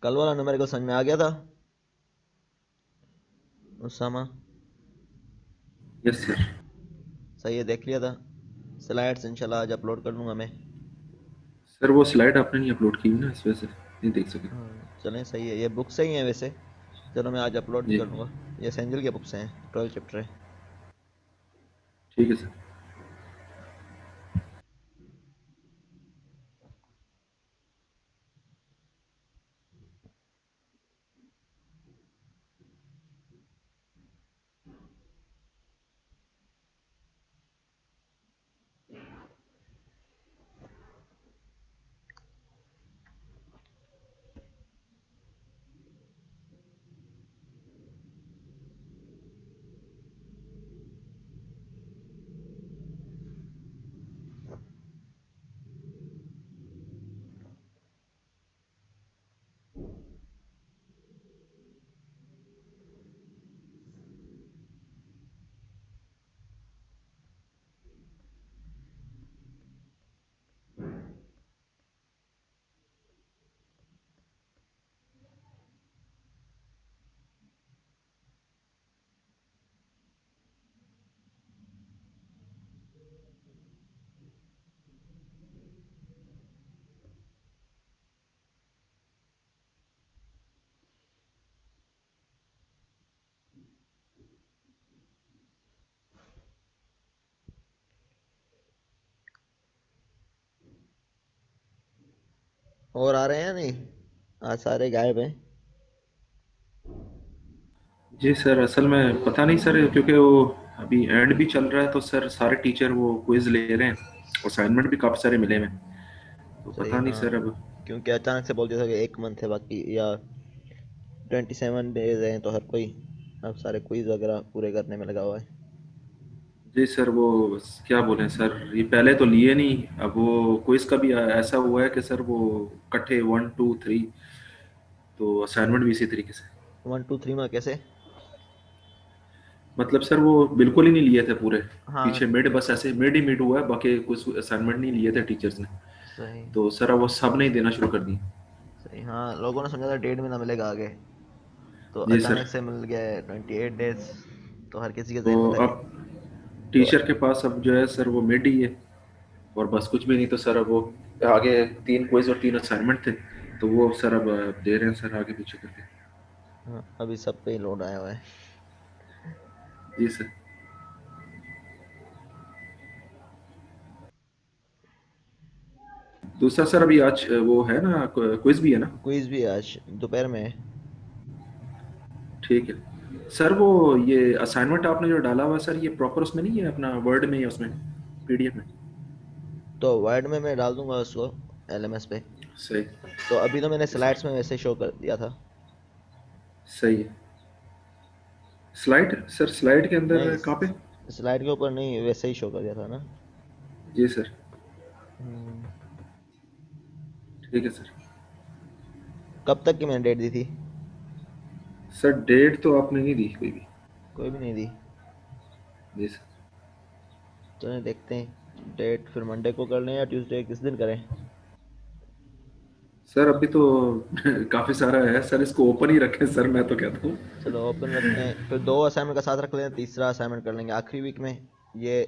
कल वाला न्यूमेरिकल समझ में आ गया था उसामा? Yes sir. सही है, देख लिया था। स्लाइड्स इंशाल्लाह आज अपलोड कर दूंगा मैं। सर वो स्लाइड आपने नहीं अपलोड की ना, इस वजह से नहीं देख सके। चलें, सही है, ये बुक से ही है वैसे। चलो मैं आज अपलोड भी जी कर दूंगा। ये सेंजल के बुक से हैं, 12 चैप्टर है। ठीक है सर। और आ रहे हैं या नहीं? आज सारे गायब हैं। जी सर, असल में पता नहीं सर, क्योंकि वो अभी एंड भी चल रहा है तो सर सारे टीचर वो क्विज ले रहे हैं, असाइनमेंट भी काफ़ी सारे मिले हैं, तो सही, पता नहीं हाँ। सर अब। क्योंकि अचानक से बोल दिया था कि एक मंथ है बाकी, या 27 डेज हैं, तो हर कोई अब सारे क्विज वगैरह पूरे करने में लगा हुआ है। जी सर, वो क्या बोलें सर, ये पहले तो लिए नहीं, अब वो क्विज का भी ऐसा हुआ है कि सर वो इकट्ठे 1 2 3, तो असाइनमेंट भी इसी तरीके से। 1 2 3 में कैसे? मतलब सर वो बिल्कुल ही नहीं लिए थे पूरे, हाँ। पीछे मिड, बस ऐसे मिड ही मिड हुआ है, बाकी कुछ असाइनमेंट नहीं लिए थे टीचर्स ने। सही। तो सर अब वो सब नहीं देना शुरू कर दिए। सही, हाँ, लोगों ने समझा था 1.5 महीना मिलेगा आगे, तो जी सर। अचानक से मिल गया है 28 डेज। तो हर किसी के तो जहन में लगे। अब तो टीचर के पास अब जो है सर वो मिड ही है, और बस कुछ भी नहीं, तो सर अब वो आगे 3 क्विज और 3 असाइनमेंट थे, तो वो सर अब दे रहे हैं सर आगे पीछे करके। हाँ, अभी सब पे ही लोड आया हुआ है। जी सर। दूसरा सर अभी आज वो है ना, क्विज भी है ना। क्विज भी आज दोपहर में है। ठीक है सर, वो ये असाइनमेंट आपने जो डाला हुआ है सर, ये प्रॉपर उसमें नहीं है अपना वर्ड में या उसमें पीडीएफ में। तो वर्ड में मैं डाल दूंगा उसको, LMS पे। सही। तो अभी तो मैंने जी सर। स्लाइड्स में वैसे शो कर दिया था। सही है। स्लाइड सर, स्लाइड के अंदर नहीं, कहाँ पे। स्लाइड के ऊपर नहीं, वैसे ही शो कर दिया था ना। जी सर। हम्म, ठीक है सर। कब तक की मैंने डेट दी थी? सर डेट तो आपने नहीं दी कोई भी। कोई भी नहीं दी। जी सर। चलिए देखते हैं, डेट फिर मंडे को कर लें या ट्यूसडे, किस दिन करें? सर अभी तो काफी सारा है सर, इसको ओपन ही रखें सर, मैं तो कहता हूँ। चलो ओपन रखते हैं, फिर 2 असाइनमेंट का साथ रख लेते हैं, तीसरा असाइनमेंट कर लेंगे आखिरी वीक में। ये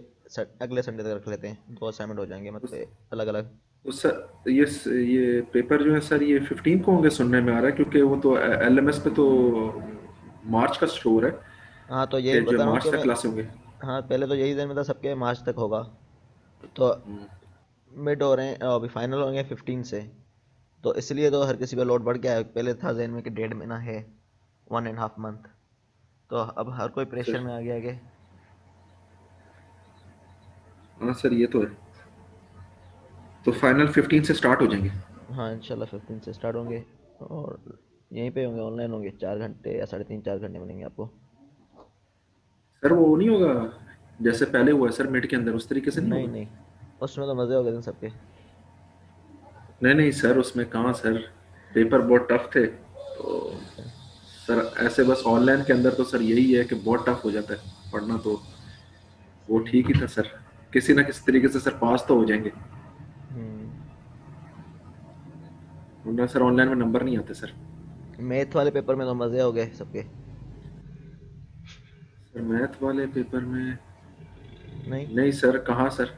अगले संडे तक रख लेते हैं, 2 असाइनमेंट हो जाएंगे मतलब अलग अलग। तो सर ये पेपर जो है सर, ये 15 को होंगे सुनने में आ रहा है, क्योंकि वो तो एलएमएस पे तो मार्च का स्टोर है, हाँ, तो यही कि जो बता रहा हूँ मार्च कि तक मैं। क्लास होंगे। हाँ, पहले तो यही दिन में था सबके मार्च तक होगा। तो मिड हो रहे हैं, अभी फाइनल होंगे 15 से। तो इसलिए तो हर किसी पे लोड बढ़ गया है, पहले था जहन में कि 1.5 महीना है, 1.5 मंथ। तो अब हर कोई प्रेशर सर में आ गया है कि। हाँ सर, ये तो है। तो फाइनल 15 से स्टार्ट हो जाएंगे। हाँ, इंशाल्लाह 15 से स्टार्ट होंगे। और यहीं पे होंगे, ऑनलाइन होंगे, 4 घंटे या 3.5 4 घंटे मिलेंगे आपको। सर वो नहीं होगा जैसे पहले हुआ है सर मिड के अंदर, उस तरीके से नहीं नहीं होगा। नहीं, उसमें तो मज़े हो गए थे सबके। नहीं नहीं सर, उसमें कहाँ सर, पेपर बहुत टफ थे, तो अच्छा। सर ऐसे बस ऑनलाइन के अंदर तो सर यही है कि बहुत टफ हो जाता है पढ़ना, तो वो सही। ठीक ही था सर, किसी ना किसी तरीके से सर पास तो हो जाएंगे, हम्म। वरना सर ऑनलाइन में नंबर नहीं आते सर। मैथ वाले पेपर में तो मजे हो गए सबके। सर मैथ वाले पेपर में नहीं नहीं सर, कहाँ सर?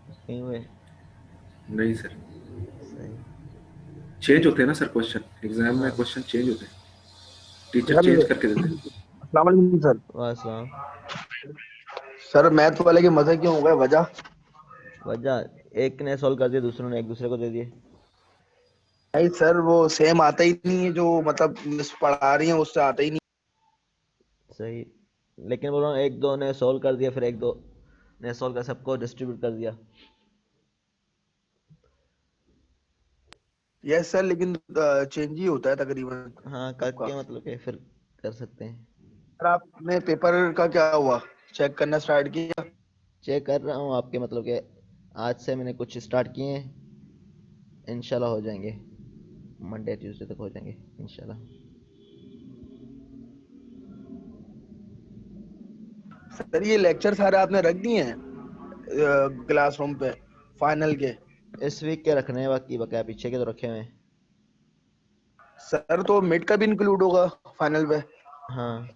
नहीं हुए। नहीं सर। सही। चेंज होते हैं ना सर क्वेश्चन, एग्जाम में हाँ। क्वेश्चन चेंज होते हैं, टीचर सर चेंज करके देते हैं। अस्सलाम वालेकुम सर। वासलाम। सर मैथ वाले के मजे क्यों हो गए, वजह? वजह एक ने सॉल्व कर दिया, दूसरों ने एक दूसरे को दे दिए। नहीं सर, वो सेम आता ही नहीं है, जो मतलब मिस पढ़ा रही है उससे आता ही नहीं। सही। लेकिन बोल रहा हूँ एक दो ने सॉल्व कर दिया, फिर एक दो ने सॉल्व कर सबको डिस्ट्रीब्यूट कर दिया। यस सर, लेकिन चेंज ही होता है तकरीबन हाँ सबका। करके मतलब कि फिर कर सकते हैं। सर आपने पेपर का क्या हुआ, चेक करना स्टार्ट किया? चेक कर रहा हूँ आपके मतलब कि आज से मैंने कुछ स्टार्ट किए हैं, इंशाल्लाह हो जाएंगे, मंडे ट्यूसडे तक हो जाएंगे इंशाल्लाह। सर ये लेक्चर सारे आपने रख दिए हैं क्लासरूम पे फाइनल के? इस वीक के रखने हैं, बाकी बकाया पीछे के तो रखे हुए हैं। सर तो मिड का भी इंक्लूड होगा फाइनल पे? हाँ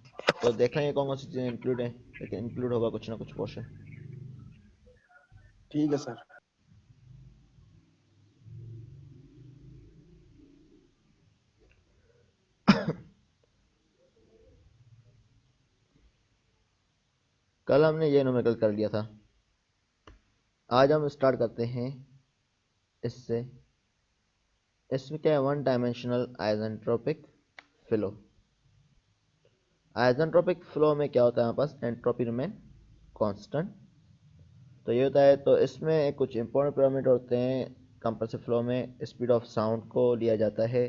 तो देख लेंगे कौन कौन सी चीज़ें इंक्लूड है, लेकिन इंक्लूड होगा कुछ ना कुछ पोर्शन। ठीक है सर। कल हमने ये न्यूमेरिकल कर लिया था, आज हम स्टार्ट करते हैं इससे। इसमें क्या है, one dimensional isentropic flow. Isentropic flow में क्या होता है, हमारे पास एंट्रोपी रिमेन कांस्टेंट। तो ये होता है, तो इसमें कुछ इंपॉर्टेंट पैरामीटर होते हैं। कंप्रेसिव फ्लो में स्पीड ऑफ साउंड को लिया जाता है।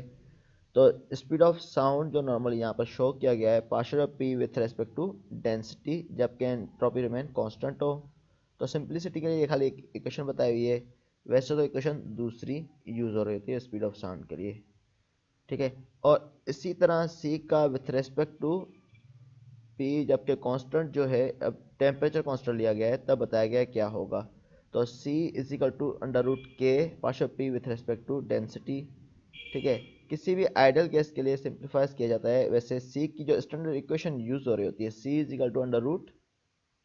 तो स्पीड ऑफ साउंड जो नॉर्मली यहाँ पर शो किया गया है, partial of P with respect to density, जबकि एंट्रोपी रिमेन कांस्टेंट हो। तो सिंपलिसिटी के लिए ये खाली एक इक्वेशन बताई हुई है, वैसे तो इक्वेशन दूसरी यूज़ हो रही होती है स्पीड ऑफ साउंड के लिए, ठीक है। और इसी तरह सी का विथ रेस्पेक्ट टू पी, जबकि कांस्टेंट जो है, अब टेम्परेचर कांस्टेंट लिया गया है तब बताया गया है क्या होगा। तो C is equal to under root के partial P with respect to density, ठीक है। किसी भी आइडियल केस के लिए सिंप्लीफाइज किया जाता है, वैसे सी की जो स्टैंडर्ड इक्वेशन यूज हो रही होती है, C is equal to under root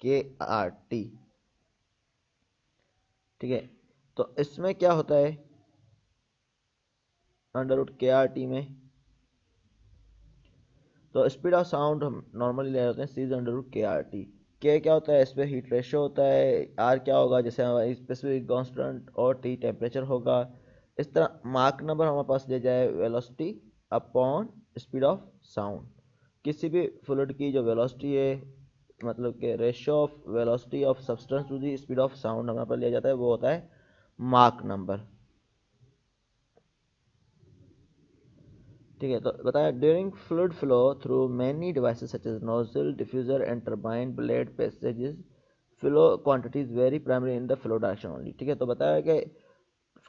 K R T, ठीक है। तो इसमें क्या होता है, under root K R T में तो स्पीड ऑफ साउंड हम नॉर्मली ले होते हैं C is under root K R T. K क्या होता है, इस पर हीट रेशियो होता है, आर क्या होगा जैसे हमारा स्पेसिफिक कांस्टेंट, और टी टेम्परेचर होगा। इस तरह मार्क नंबर हमारे पास ले जाए velocity upon speed of sound. किसी भी फ्लूइड की जो वेलोसिटी है, मतलब कि ratio of velocity of substance to the speed of sound हमारे पास लिया जाता है, वो होता है मार्क नंबर, ठीक है। तो बताया, during fluid flow through many devices such as nozzle, diffuser and turbine blade passages, flow quantities vary primary in the flow direction only, ठीक है। तो बताया कि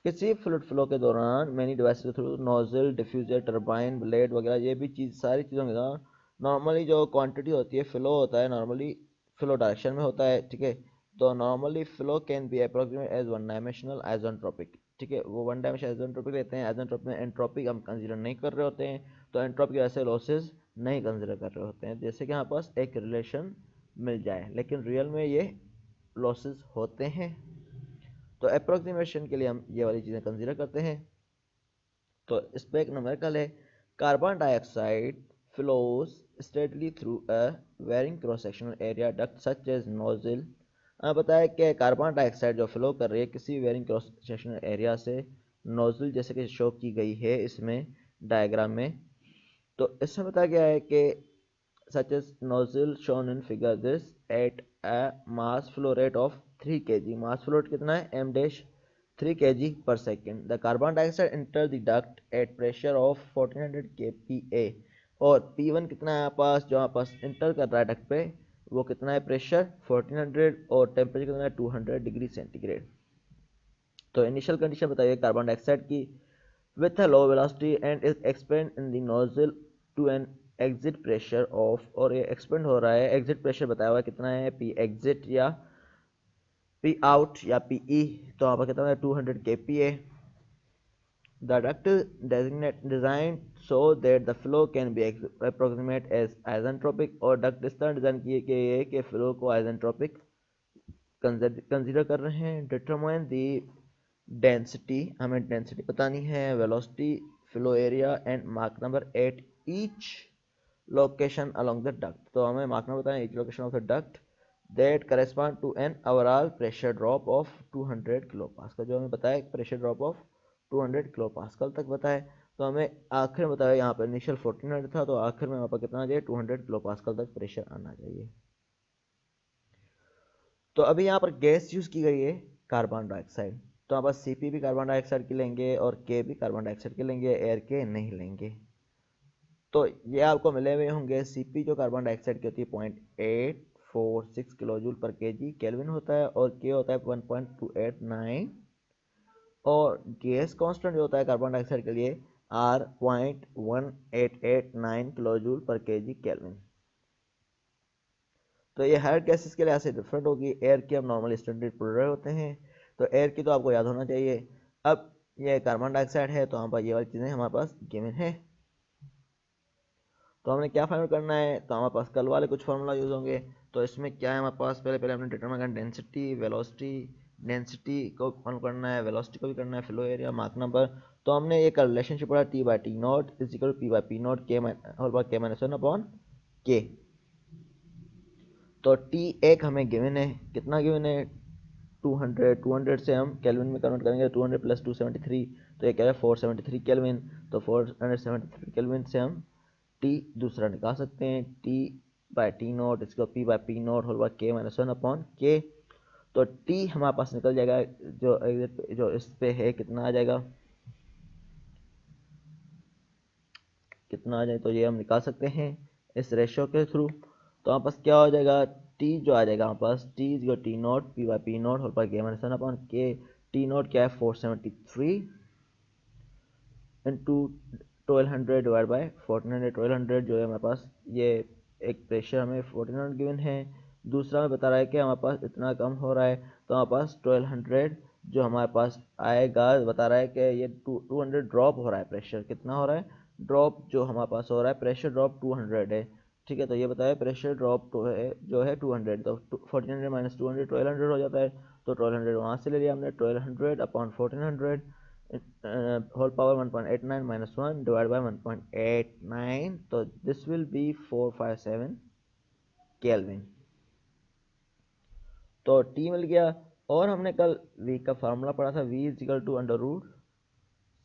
किसी फ्लूइड फ्लो के दौरान मैनी डिवाइसेस के through nozzle, diffuser, turbine, blade वगैरह ये भी चीज़, सारी चीज़ों के दौरान नॉर्मली जो क्वांटिटी होती है, फ्लो होता है नॉर्मली फ्लो डायरेक्शन में होता है, ठीक है। तो normally flow can be approximate as one dimensional isentropic, ठीक है। वो वन डायमेंशनल आइसेंट्रोपिक लेते हैं, आइसेंट्रोपिक में एंट्रोपिक हम कंसीडर नहीं कर रहे होते हैं, तो एंट्रोपिक की वजह से लॉसेज नहीं कंसीडर कर रहे होते हैं, जैसे कि हमारे पास एक रिलेशन मिल जाए, लेकिन रियल में ये लॉसेज होते हैं। तो अप्रोक्सीमेशन के लिए हम ये वाली चीज़ें कंसीडर करते हैं। तो इस पर एक न्यूमेरिकल है, carbon dioxide flows straightly through a varying cross sectional area duct such as nozzle. बताया कि कार्बन डाइऑक्साइड जो फ्लो कर रही है किसी वेरिंग क्रॉस सेक्शनल एरिया से, नोजल जैसे कि शो की गई है इसमें डायग्राम में। तो इसमें बताया गया है कि such as nozzle shown in figure this at a mass flow rate of 3 kg, mass flow rate कितना है m dash 3 kg per second, the carbon dioxide enter the duct at pressure of 1400 kPa, और P1 कितना है पास, जो यहाँ पास inter कर रहा है डक्ट पे, वो कितना है प्रेशर 1400, और टेम्परेचर कितना है 200 डिग्री सेंटीग्रेड। तो इनिशियल कंडीशन बताइए कार्बन डाइऑक्साइड की, with a low velocity and is expand in the nozzle to an exit pressure of, और ये expand हो रहा है, exit pressure बताया हुआ है कितना है, P exit या P out या PE, तो यहाँ पर कितना है 200 kPa। The duct is designed so that the flow can be approximate as isentropic, और डक्ट इस तरह डिजाइन किए गए कि फ्लो को आइसेंट्रोपिक कंसिडर कर रहे हैं। डिटरमाइन दी डेंसिटी, हमें डेंसिटी बतानी है, वेलोसिटी, फ्लो एरिया एंड मार्क number at each location along the duct. तो हमें मार्क नंबर बताना है each location of the duct that correspond to an overall pressure drop of 200 kilo pascal. जो हमें बताया pressure drop of 200 kilo pascal तक बताए। तो हमें आखिर में बताया यहाँ पर इनिशियल 1400 था, तो आखिर में वहाँ पर कितना चाहिए 200 किलो पास्कल तक प्रेशर आना चाहिए। तो अभी यहाँ पर गैस यूज की गई है कार्बन डाइऑक्साइड, तो यहाँ पर सीपी भी कार्बन डाइऑक्साइड की लेंगे और के भी कार्बन डाइऑक्साइड के लेंगे, एयर के नहीं लेंगे। तो ये आपको मिले हुए होंगे। सीपी जो कार्बन डाइऑक्साइड की होती है 0.846 kilo joule per KG kelvin होता है, और के होता है 1.289, और गैस कांस्टेंट जो होता है कार्बन डाइऑक्साइड के लिए R 0.1889 kilo joule per KG kelvin. तो ये हर गैसेस के लिए ऐसे डिफरेंट होगी। एयर की हम नॉर्मल स्टैंडर्ड पढ़ रहे होते हैं, तो एयर की तो आपको याद होना चाहिए। अब ये कार्बन डाइऑक्साइड है, तो हमारे पास ये वाली चीज़ें हमारे पास गिवन है। तो हमने क्या फाइंड करना है, तो हमारे पास कल वाले कुछ फार्मूला यूज होंगे। तो इसमें क्या है हमारे पास, पहले हमने डिटरमाइन करना डेंसिटी, वेलोसिटी, डेंसिटी को फाइंड करना है, वेलोसिटी को भी करना है, फ्लो एरिया, मार्क नंबर। तो हमने एक रिलेशनशिप पढ़ा T by T naught is equal to P by P naught K whole by K minus 1 upon K. तो टी एक हमें गिवन है, कितना गिवन है 200 से हम केल्विन में कन्वर्ट करेंगे, 200 प्लस 273, तो ये क्या है 473 केल्विन। तो 473 केल्विन से हम टी दूसरा निकाल सकते हैं, टी बाई टी नॉट इसको P by P not whole by K minus 1 upon K. तो टी हमारे पास निकल जाएगा, जो इस पे है कितना आ जाएगा, कितना आ जाए, तो ये हम निकाल सकते हैं इस रेशियो के थ्रू। तो हमारे पास क्या हो जाएगा, टी जो आ जाएगा हमारे पास, T is T nought P by P not whole by K minus 1 upon K. T nought क्या है 473 इंटू 1200 डिवाइड बाई 1400। 1200 जो है हमारे पास, ये एक प्रेशर हमें 1400 गिवन है। दूसरा हमें बता रहा है कि हमारे पास इतना कम हो रहा है, तो हमारे पास 1200 जो हमारे पास आएगा, बता रहा है कि ये 200 ड्रॉप हो रहा है। प्रेशर कितना हो रहा है, ड्रॉप जो हमारे पास हो रहा है, प्रेशर ड्रॉप 200 है। ठीक है, तो ये बताया प्रेशर ड्रॉप तो है जो है 200, तो 1400 माइनस 200 1200 हो जाता है। तो 1200 वहाँ से ले लिया हमने, 1200 upon 1400 whole power 1.89 minus 1 divided by 1.89, तो this will be 457 केल्विन। तो T मिल गया। और हमने कल V का फार्मूला पढ़ा था, V is equal to under root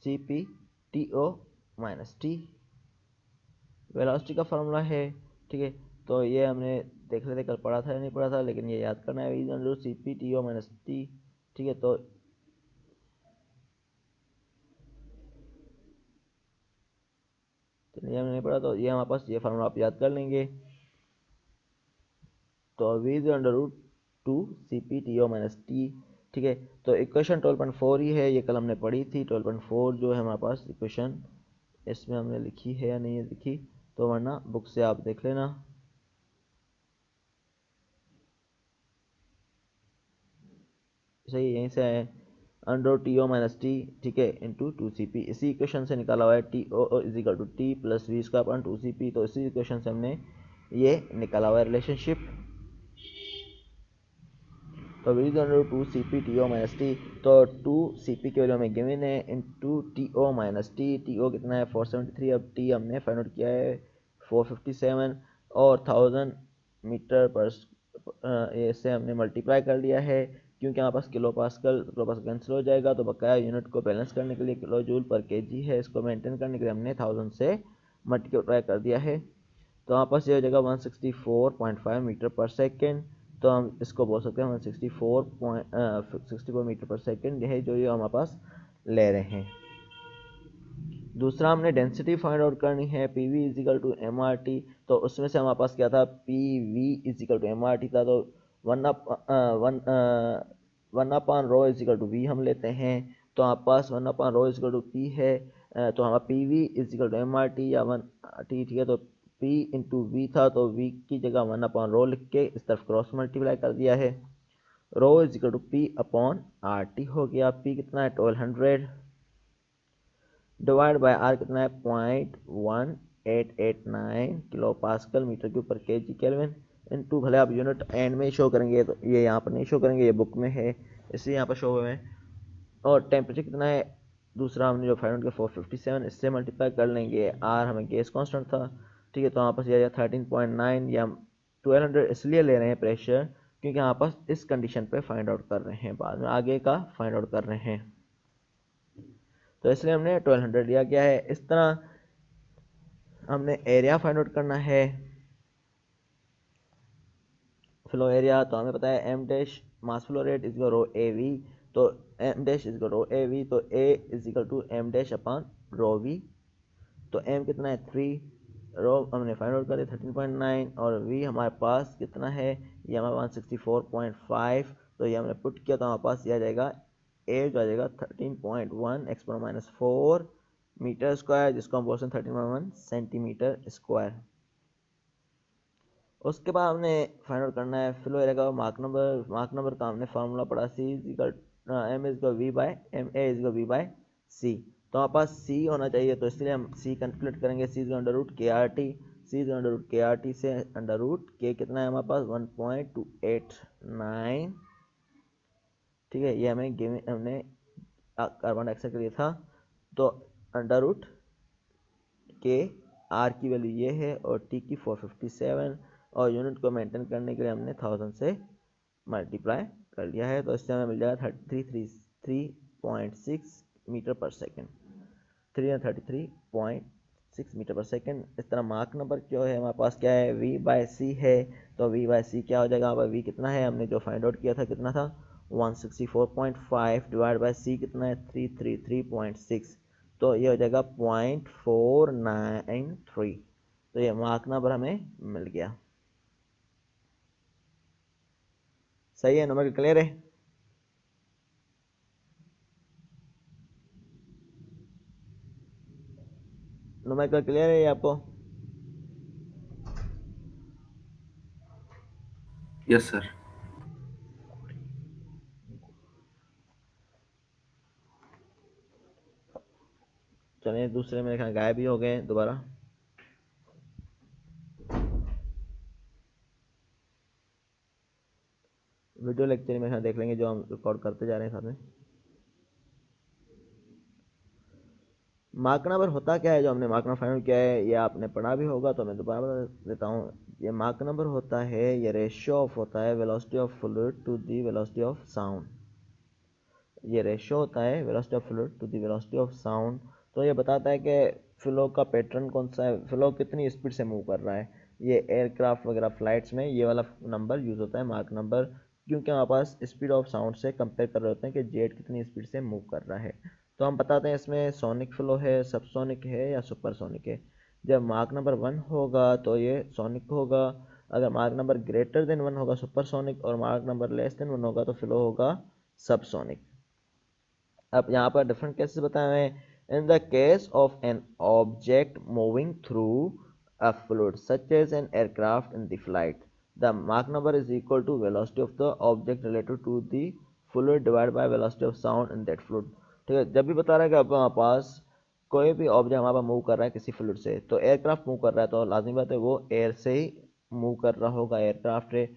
C P T O minus T, velocity का फार्मूला है। ठीक है, तो ये हमने देख रहे थे कल पढ़ा था या नहीं पढ़ा था, लेकिन ये याद करना है, V is under root C P T O minus T. ठीक है, तो ये हमने नहीं पढ़ा, तो ये हमारे पास ये फार्मूला आप याद कर लेंगे। तो v is under root 2 C P T O minus T. ठीक है, तो इक्वेशन 12.4 ही है, ये कल हमने पढ़ी थी। 12.4 जो है हमारे पास इक्वेशन, इसमें हमने लिखी है या नहीं लिखी, तो वरना बुक से आप देख लेना। सही, यहीं से आए, under T O minus T, ठीक है, इंटू 2cp। इसी इक्वेशन से निकाला हुआ है T O is equal to T plus V square upon 2cp। तो इसी इक्वेशन से हमने ये निकाला हुआ है रिलेशनशिप। तो V is under 2cp T O minus T, तो 2cp के वैल्यू हमें गिवन है into T O minus T. T O कितना है 473, अब टी हमने फाइंड आउट किया है 457, और 1000 मीटर पर इससे हमने मल्टीप्लाई कर लिया है, क्योंकि हमारे पास किलो पास्कल कैंसिल हो जाएगा, तो बकाया यूनिट को बैलेंस करने के लिए किलो जूल पर केजी है, इसको मेंटेन करने के लिए हमने 1000 से मल्टीप्लाई कर दिया है। तो हमारे पास ये हो जाएगा 164.5 मीटर पर सेकेंड। तो हम इसको बोल सकते हैं 164 मीटर पर सेकेंड, यह जो ये हमारे पास ले रहे हैं। दूसरा हमने डेंसिटी फाइंड आउट करनी है, P V is equal to M R T. तो उसमें से हमारे पास क्या था, P V is equal to M R T था, तो one upon rho is equal to V हम लेते हैं। तो हमारे पास 1 upon rho is equal to P है, तो हमारा P V is equal to M R T या 1 टी। ठीक है, तो P इंटू वी था, तो V की जगह 1 अपॉन रो लिख के इस तरफ क्रॉस मल्टीप्लाई कर दिया है। Rho is equal to P upon R T हो गया। P कितना है 1200, डिवाइड बाय आर कितना है 0.1889 किलो पास्कल मीटर क्यूब पर के जी केल्विन इनटू, भले आप यूनिट एंड में शो करेंगे तो ये यहाँ पर नहीं शो करेंगे, ये बुक में है इसलिए यहाँ पर शो हुए हैं। और टेम्परेचर कितना है दूसरा हमने जो फाइंड किया 457, इससे मल्टीप्लाई कर लेंगे, आर हमें गैस कांस्टेंट था, ठीक है, तो यहाँ पर यह 13.9 या 1200 इसलिए ले रहे हैं प्रेशर क्योंकि यहाँ पर इस कंडीशन पे फाइंड आउट कर रहे हैं, बाद में आगे का फाइंड आउट कर रहे हैं, तो इसलिए हमने 1200 लिया गया है। इस तरह हमने एरिया फाइंड आउट करना है, फ्लो एरिया, तो हमें पता है M dash mass flow rate is rho A V, तो M dash is rho A V, तो A is equal to M dash upon rho V, तो एम कितना है 3, रो हमने फाइंड आउट कर दिया 13.9 और वी हमारे पास कितना है, ये हमारे पास 64.5, तो ये हमने पुट किया तो हमारे पास यह आ जाएगा ए जो आ जाएगा 13.1 एक्सपोनेंट -4 मीटर स्क्वायर, जिसको हम बोलते हैं 13.1 सेंटीमीटर स्क्वायर। उसके बाद हमने फाइंड आउट करना है फ्लो एरिया का मार्क नंबर, मार्क नंबर का हमने फार्मूला पढ़ा C M is V by M A is V by C, तो हमारे पास सी होना चाहिए तो इसलिए हम सी कैलकुलेट करेंगे, सी under root K R T, सी under root K R T से अंडर रूट के कितना है हमारे पास 1.289, ठीक है, ये हमें हमने कार्बन डाइऑक्साइड के लिए था, तो अंडर रूट के आर की वैल्यू ये है और टी की 457 और यूनिट को मेंटेन करने के लिए हमने 1000 से मल्टीप्लाई कर लिया है, तो इससे हमें मिल जाएगा 33.6 मीटर पर सेकेंड, 333.6 मीटर पर सेकेंड। इस तरह मार्क नंबर क्यों है हमारे पास क्या है वी बाय सी है, तो वी बाय सी क्या हो जाएगा, हमारा वी कितना है हमने जो फाइंड आउट किया था कितना था 164.5 डिवाइड बाय सी कितना है 333.6, तो ये हो जाएगा 0.493, तो ये मार्क नंबर हमें मिल गया। सही है, नंबर क्लियर है? नंबर क्लियर है आपको? Yes sir. चलिए दूसरे मेरे ख्याल गायब भी हो गए दोबारा। वीडियो लेक्चर में देख लेंगे जो हम रिकॉर्ड करते जा रहे हैं साथ में। मार्क नंबर होता क्या है, जो हमने मार्क नंबर फाइंड किया है ये आपने पढ़ा भी होगा तो मैं दोबारा बता देता हूँ। ये मार्क नंबर होता है, ये रेशियो ऑफ होता है velocity of fluid to the velocity of sound, ये रेशियो होता है velocity of fluid to the velocity of sound, तो ये बताता है कि फ्लो का पैटर्न कौन सा है, फ्लो कितनी स्पीड से मूव कर रहा है। ये एयरक्राफ्ट वगैरह फ्लाइट्स में ये वाला नंबर यूज़ होता है मार्क नंबर, क्योंकि हमारे पास स्पीड ऑफ साउंड से कंपेयर कर रहे होते हैं कि जेट कितनी स्पीड से मूव कर रहा है। तो हम बताते हैं इसमें सोनिक फ्लो है, सबसोनिक है या सुपरसोनिक है। जब मार्क नंबर 1 होगा तो ये सोनिक होगा, अगर मार्क नंबर ग्रेटर देन 1 होगा सुपरसोनिक और मार्क नंबर लेस देन 1 होगा तो फ्लो होगा सबसोनिक। अब यहाँ पर डिफरेंट केसेस बताए हुए हैं। In the case of an object moving through a fluid such as an aircraft in the flight, the मार्क number is equal to velocity of the object related to the fluid divide by velocity of sound in that fluid. ठीक है, जब भी बता रहा है कि अब हमारे पास कोई भी ऑब्जेक्ट हमारे पास मूव कर रहा है किसी फ्लूइड से, तो एयरक्राफ्ट मूव कर रहा है तो लाजमी बात है वो एयर से ही मूव कर रहा होगा एयरक्राफ्ट से,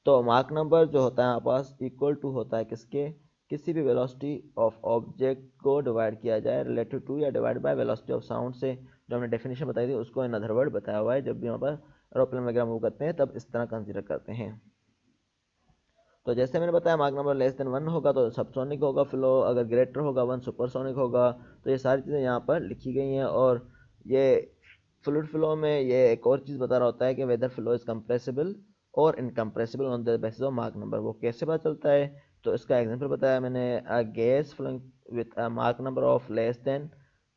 तो मार्क नंबर जो होता है हमारे पास इक्वल टू होता है किसके, किसी भी वेलोसिटी ऑफ ऑब्जेक्ट को डिवाइड किया जाए रिलेटेड टू या divide by velocity of sound से, जो हमने डेफिनेशन बताई थी उसको इन अदर वर्ड बताया हुआ है। जब भी वहाँ पर एरोप्लेन वगैरह मूव करते हैं तब इस तरह कंसीडर करते हैं। तो जैसे मैंने बताया मार्क नंबर लेस देन 1 होगा तो सबसोनिक होगा फ्लो, अगर ग्रेटर होगा 1 सुपरसोनिक होगा। तो ये सारी चीज़ें यहाँ पर लिखी गई हैं। और ये फ्लूइड फ्लो में ये एक और चीज़ बता रहा होता है कि वेदर फ्लो इज कंप्रेसिबल और incompressible on the basis of mark number. वो कैसे पता चलता है, तो इसका एग्जांपल बताया मैंने, गैस फ्लोइंग विथ अ मार्क नंबर ऑफ लेस देन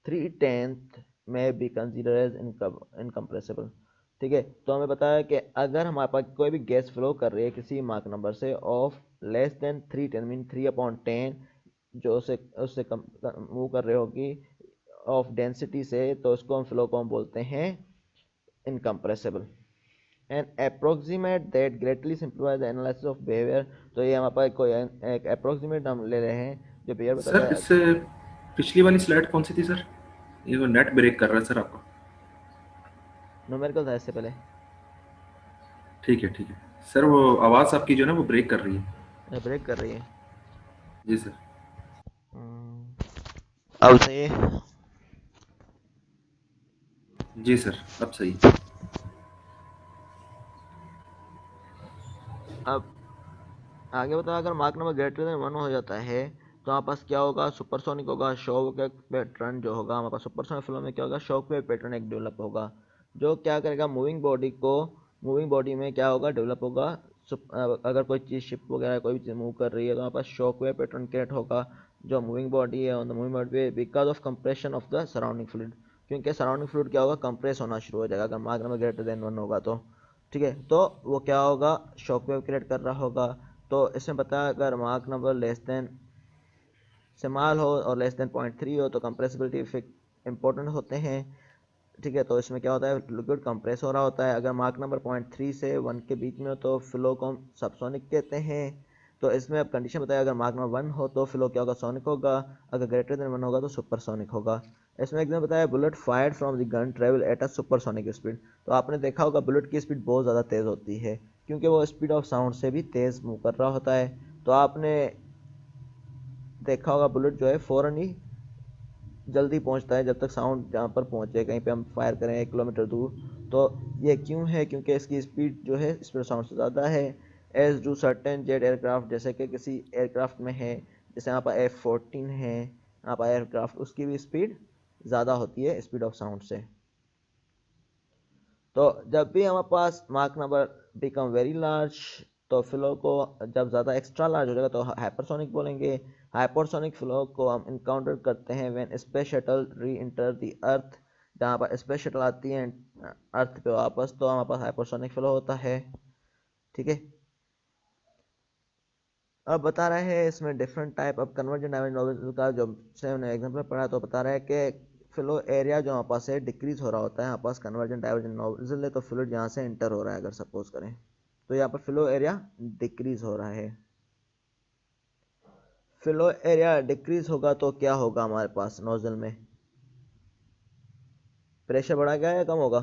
3/10 में बी कंसीडर एज इनकम्प्रेसिबल। ठीक है, तो हमें बताया कि अगर हमारे पास कोई भी गैस फ्लो कर रही है किसी मार्क नंबर से ऑफ लेस देन 3/10 मीन 3/10, जो उससे कम मूव कर रही होगी ऑफ डेंसिटी से, तो उसको हम फ्लो को हम बोलते हैं incompressible. And approximate that greatly simplify the analysis of behaviour. तो ये हमारे पास कोई अप्रोक्सीमेट हम ले रहे हैं जो बिहेवियर बताता सर है। इससे पिछली वाली स्लाइड कौन सी थी सर? ये तो नेट ब्रेक कर रहा है सर आपका। न्यूमेरिकल था इससे पहले। ठीक है सर, वो आवाज़ आपकी जो है ना वो ब्रेक कर रही है। ये ब्रेक कर रही है। जी सर। हम्म, अब सही है। जी सर, अब सही। अब आगे बताओ, अगर मार्क नंबर ग्रेटर देन 1 हो जाता है तो हमारे पास क्या होगा, सुपरसोनिक होगा, शॉक वेव पैटर्न जो होगा हमारे पास सुपरसोनिक फ्लो में क्या होगा, शॉक वेव पैटर्न एक डेवलप होगा जो क्या करेगा, मूविंग बॉडी में क्या होगा, डेवलप होगा। अगर कोई चीज़ शिप वगैरह कोई भी चीज़ मूव कर रही है तो हमारे पास शॉक वेव पैटर्न क्रिएट होगा जो मूविंग बॉडी है, on the moving body because of compression of the surrounding fluid, क्योंकि सराउंडिंग फ्लूइड क्या होगा, कंप्रेस होना शुरू हो जाएगा अगर मार्क नंबर ग्रेटर देन 1 होगा तो। ठीक है, तो वो क्या होगा, शॉक वेव क्रिएट कर रहा होगा। तो इसमें बताया अगर mark number less than small हो और लेस देन 0.3 हो तो कंप्रेसिबिलिटी इफेक्ट इंपॉर्टेंट होते हैं। ठीक है, तो इसमें क्या होता है, लिक्विड कंप्रेस हो रहा होता है। अगर मार्क नंबर 0.3 से 1 के बीच में हो तो फ्लो को हम सबसोनिक कहते हैं। तो इसमें अब कंडीशन बताया, अगर मार्क नंबर 1 हो तो फ्लो क्या होगा, सोनिक होगा, अगर ग्रेटर देन 1 होगा तो सुपरसोनिक होगा। इसमें एकदम बताया, bullet fired from the gun travel at a supersonic speed. तो आपने देखा होगा बुलेट की स्पीड बहुत ज़्यादा तेज़ होती है क्योंकि वो स्पीड ऑफ साउंड से भी तेज़ मूव कर रहा होता है। तो आपने देखा होगा बुलेट जो है फ़ौरन ही जल्दी पहुंचता है जब तक साउंड जहाँ पर पहुंचे, कहीं पे हम फायर करें 1 किलोमीटर दूर। तो ये क्यों है, क्योंकि इसकी स्पीड जो है स्पीड साउंड से ज़्यादा है। As do certain jet aircraft, जैसे कि किसी एयरक्राफ्ट में है, जैसे यहाँ पर F-14 है, यहाँ पर एयरक्राफ्ट, उसकी भी स्पीड ज़्यादा होती है स्पीड ऑफ साउंड से। तो जब भी हमारे पास मार्क नंबर बिकम वेरी लार्ज तो फ्लो को, जब ज़्यादा एक्स्ट्रा लार्ज हो जाएगा तो हाइपरसोनिक बोलेंगे। हाइपरसोनिक फ्लो को हम इनकाउंटर करते हैं व्हेन स्पेस शटल री इंटर द अर्थ, जहाँ पर स्पेस शटल आती है अर्थ पे वापस, तो हमारे पास हाइपरसोनिक फ्लो होता है। ठीक है, अब बता रहे हैं इसमें different type of conversion dimension noise का, जो से हमने एग्जांपल पढ़ा तो बता रहा है कि फ्लो एरिया जो हमारे पास है डिक्रीज हो रहा होता है, हमारे पास कन्वर्जन डायवर्जन नॉइज़ल है तो फ्लूइड यहाँ से इंटर हो रहा है अगर सपोज करें, तो यहाँ पर फ्लो एरिया डिक्रीज हो रहा है। फ्लो एरिया डिक्रीज होगा तो क्या होगा, हमारे पास नोजल में प्रेशर बढ़ा गया या कम होगा।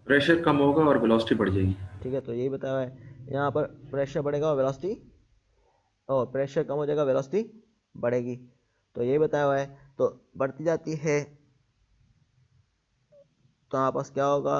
प्रेशर कम होगा और वेलोसिटी बढ़ जाएगी। ठीक है, तो यही बताया हुआ है, यहाँ पर प्रेशर बढ़ेगा और वेलोसिटी, और प्रेशर कम हो जाएगा वेलोसिटी बढ़ेगी, तो यही बताया हुआ है। तो बढ़ती जाती है तो हमारे पास क्या होगा,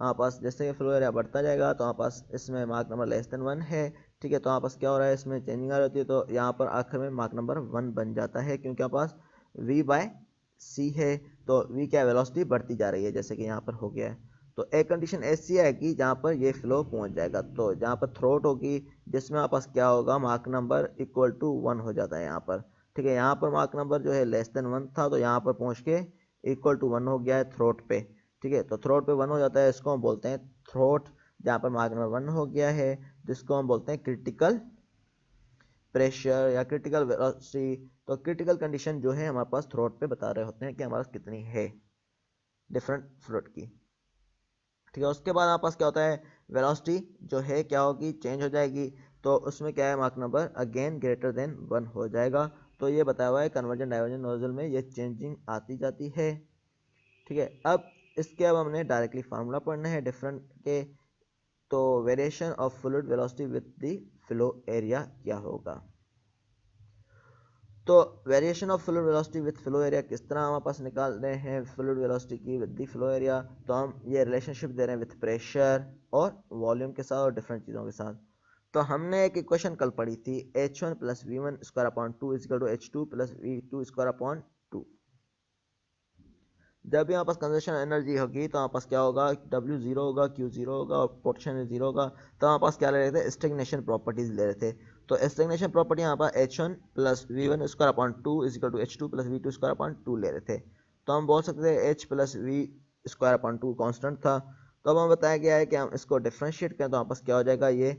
हमारे पास जैसे कि फ्लो एरिया बढ़ता जाएगा तो हमारे पास इसमें मार्क नंबर लेस देन 1 है। ठीक है, तो हमारे पास क्या हो रहा है, इसमें चेंजिंग आ रही है, तो यहाँ पर आखिर में मार्क नंबर 1 बन जाता है क्योंकि हमारे पास V/C है। तो V क्या, वेलोसिटी बढ़ती जा रही है जैसे कि यहाँ पर हो गया है। तो एक कंडीशन ऐसी आएगी जहाँ पर ये फ्लो पहुँच जाएगा, तो जहाँ पर थ्रोट होगी जिसमें हमारे पास क्या होगा, मार्क नंबर इक्वल टू 1 हो जाता है यहाँ पर। ठीक है, यहाँ पर मार्क नंबर जो है लेस देन 1 था तो यहाँ पर पहुँच के इक्वल टू 1 हो गया है थ्रोट पे। ठीक है, तो थ्रोट पे 1 हो जाता है, इसको हम बोलते हैं थ्रोट, जहाँ पर मार्क नंबर 1 हो गया है, जिसको हम बोलते हैं क्रिटिकल प्रेशर या क्रिटिकल वेलोसिटी। तो क्रिटिकल कंडीशन जो है हमारे पास थ्रोट पे बता रहे होते हैं कि हमारे पास कितनी है डिफरेंट फ्लूइड की। ठीक है, उसके बाद हमारे पास क्या होता है, वेलोसिटी जो है क्या होगी, चेंज हो जाएगी। तो उसमें क्या है, mark number again greater than 1 हो जाएगा। तो ये बताया हुआ है कन्वर्जन डाइवर्जन नोजल में ये चेंजिंग आती जाती है। ठीक है, अब इसके अब हमने डायरेक्टली फार्मूला पढ़ना है डिफरेंट के। तो variation of fluid velocity with the flow area क्या होगा। तो variation of fluid velocity with flow area किस तरह हमारे पास निकाल रहे हैं, फ्लूइड वेलोसिटी की विद द फ्लो एरिया, तो हम ये रिलेशनशिप दे रहे हैं विद प्रेशर और वॉल्यूम के साथ और डिफरेंट चीज़ों के साथ। तो हमने एक इक्वेशन कल पढ़ी थी, H1 plus V1 square upon 2 is equal to H2 plus V2 square upon 2। जब भी हमारे पास कंजर्वेशन एनर्जी होगी तो हमारे पास क्या होगा, W जीरो होगा, Q जीरो होगा और पोटेंशियल जीरो होगा। तो हमारे पास क्या ले रहे थे, स्टैग्नेशन प्रॉपर्टीज ले रहे थे। तो स्टैग्नेशन प्रॉपर्टी यहाँ पर H1 plus V1 square upon 2 is equal to H2 plus V2 square upon 2 ले रहे थे। तो हम बोल सकते थे H plus V square upon 2 constant था। तो अब हमें बताया गया है कि हम इसको डिफ्रेंशिएट करें तो हमारे पास क्या हो जाएगा, ये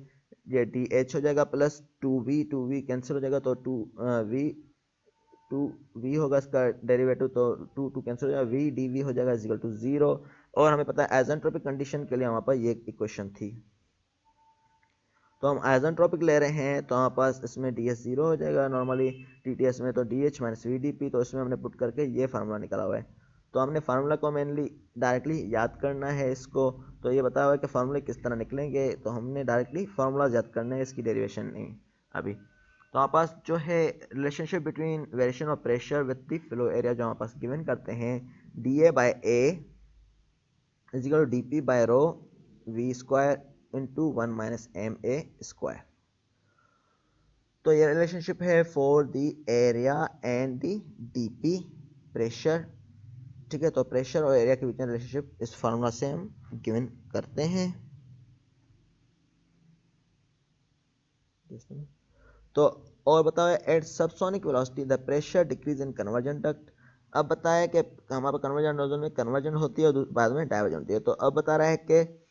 DH हो जाएगा प्लस 2V कैंसिल हो जाएगा, तो 2V होगा इसका डेरिवेटिव, तो 2 कैंसिल हो जाएगा, V dV हो जाएगा इक्वल टू 0। और हमें पता है आइसेंट्रोपिक कंडीशन के लिए हमारे पास ये इक्वेशन थी। तो हम आइसेंट्रोपिक ले रहे हैं तो हमारे पास इसमें डी एस जीरो हो जाएगा नॉर्मली, टी टी एस में तो D H minus V D P, तो इसमें हमने पुट करके ये फार्मूला निकाला हुआ है। तो हमने फार्मूला को मेनली डायरेक्टली याद करना है इसको, तो ये बताया हुआ है कि फार्मूले किस तरह निकलेंगे, तो हमने डायरेक्टली फार्मूला याद करना है, इसकी डेरिवेशन नहीं अभी। तो हमारे पास जो है relationship between variation of pressure with the flow area जो हमारे पास गिवन करते हैं, D A by A is equal to D P by rho V square into 1 minus M A square. तो ये रिलेशनशिप है for the area and the D P pressure, ठीक है। तो प्रेशर और एरिया के बीच में रिलेशनशिप इस फार्मूला से हम गिवन करते हैं। तो और बताओ at subsonic velocity the pressure decrease in conversion duct. अब बताया कि हमारे कन्वर्जन नोजल में कन्वर्जन होती है और बाद में डाइवर्जन होती है। तो अब बता रहा है कि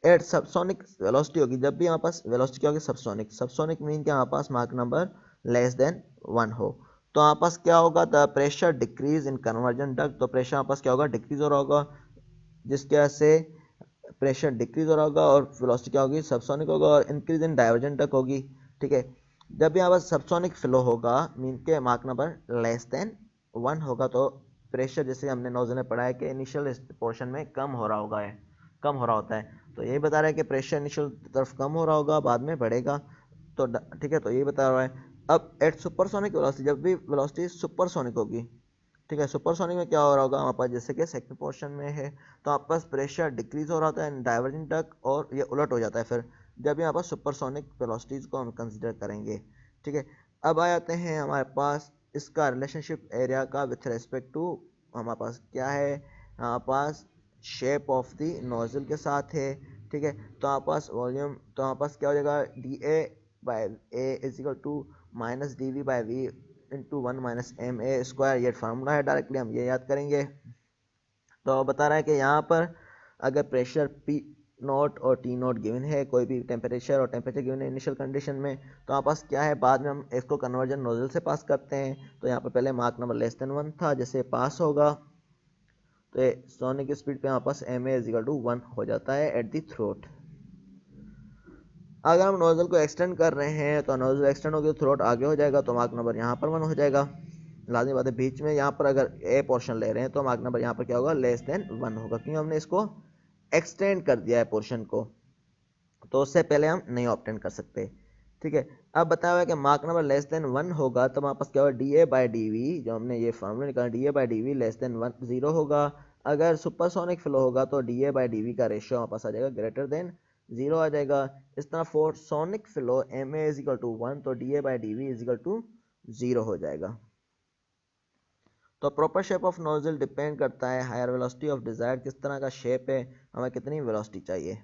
एट सबसोनिक वेलोसिटी होगी, जब भी हमारे पास वेलोसिटी क्या होगी सबसोनिक, सबसोनिक मीन कि हमारे पास मार्क नंबर लेस देन 1 हो, तो हमारे पास क्या होगा, the pressure decrease in conversion duct. तो प्रेशर हमारे पास क्या होगा, डिक्रीज हो रहा होगा, जिसकी वजह से प्रेशर डिक्रीज हो रहा होगा और वेलोसिटी क्या होगी, सबसोनिक होगा, और इंक्रीज इन डाइवर्जन डक्ट होगी, ठीक है। जब भी हमारे पास सबसोनिक फ्लो होगा मीन के मार्क नंबर लेस देन 1 होगा, तो प्रेशर जैसे हमने नोजल में पढ़ा है कि इनिशियल पोर्शन में कम हो रहा होगा, कम हो रहा होता है। तो यही बता रहा है कि प्रेशर इनिशियल तरफ कम हो रहा होगा, बाद में बढ़ेगा, तो ठीक है। तो यही बता रहा है। अब एट सुपरसोनिक वेलोसिटी, जब भी वेलोसिटी सुपरसोनिक होगी, ठीक है, सुपरसोनिक में क्या हो रहा होगा हमारे पास, जैसे कि सेकंड पोर्शन में है, तो हमारे पास प्रेशर डिक्रीज हो रहा होता है डाइवर्जन तक, और ये उलट हो जाता है फिर जब भी हमारे पास सुपरसोनिक वेलोसिटीज को हम कंसिडर करेंगे, ठीक है। अब आ जाते हैं हमारे पास इसका रिलेशनशिप एरिया का विथ रेस्पेक्ट टू, हमारे पास क्या है, हमारे पास शेप ऑफ द नोजल के साथ है, ठीक है। तो हमारे पास वॉल्यूम, तो हमारे पास क्या हो जाएगा, D A by A is equal to minus D V by V into 1 minus M A square. ये फार्मूला है, डायरेक्टली हम ये याद करेंगे। तो बता रहा है कि यहाँ पर अगर प्रेशर पी नोट और टी नोट गिवन है, कोई भी टेम्परेचर और टेम्परेचर गिवन है इनिशियल कंडीशन में, तो हमारे पास क्या है, बाद में हम इसको कन्वर्जन नोजल से पास करते हैं। तो यहाँ पर पहले मार्क नंबर लेस देन 1 था, जैसे पास होगा तो सोनिक स्पीड पे हमारे पास M A is equal to 1 हो जाता है एट दी थ्रोट। अगर हम नोजल को एक्सटेंड कर रहे हैं तो नोजल एक्सटेंड होगी तो थ्रोट आगे हो जाएगा, तो मार्क नंबर यहाँ पर 1 हो जाएगा। लाजमी बात है, बीच में यहाँ पर अगर ए पोर्शन ले रहे हैं तो मार्क नंबर यहाँ पर क्या होगा, लेस देन 1 होगा, क्योंकि हमने इसको एक्सटेंड कर दिया है पोर्शन को, तो उससे पहले हम नहीं ऑब्टेन कर सकते, ठीक है। अब बताया हुआ है कि मार्क नंबर लेस देन 1 होगा तो हमारे पास क्या होगा, D A by D V, जो हमने ये फॉर्मूला निकाला D A by D V less than 1 0 होगा। अगर सुपरसोनिक फ्लो होगा तो D A by D V का रेशियो हमारे पास आ जाएगा ग्रेटर देन 0 आ जाएगा। इस तरह for sonic flow M A is equal to 1, तो D A by D V is equal to 0 हो जाएगा। तो proper shape of nozzle depend करता है हायर वेलोसिटी ऑफ डिजायर्ड, किस तरह का शेप है, हमें कितनी वेलोसिटी चाहिए।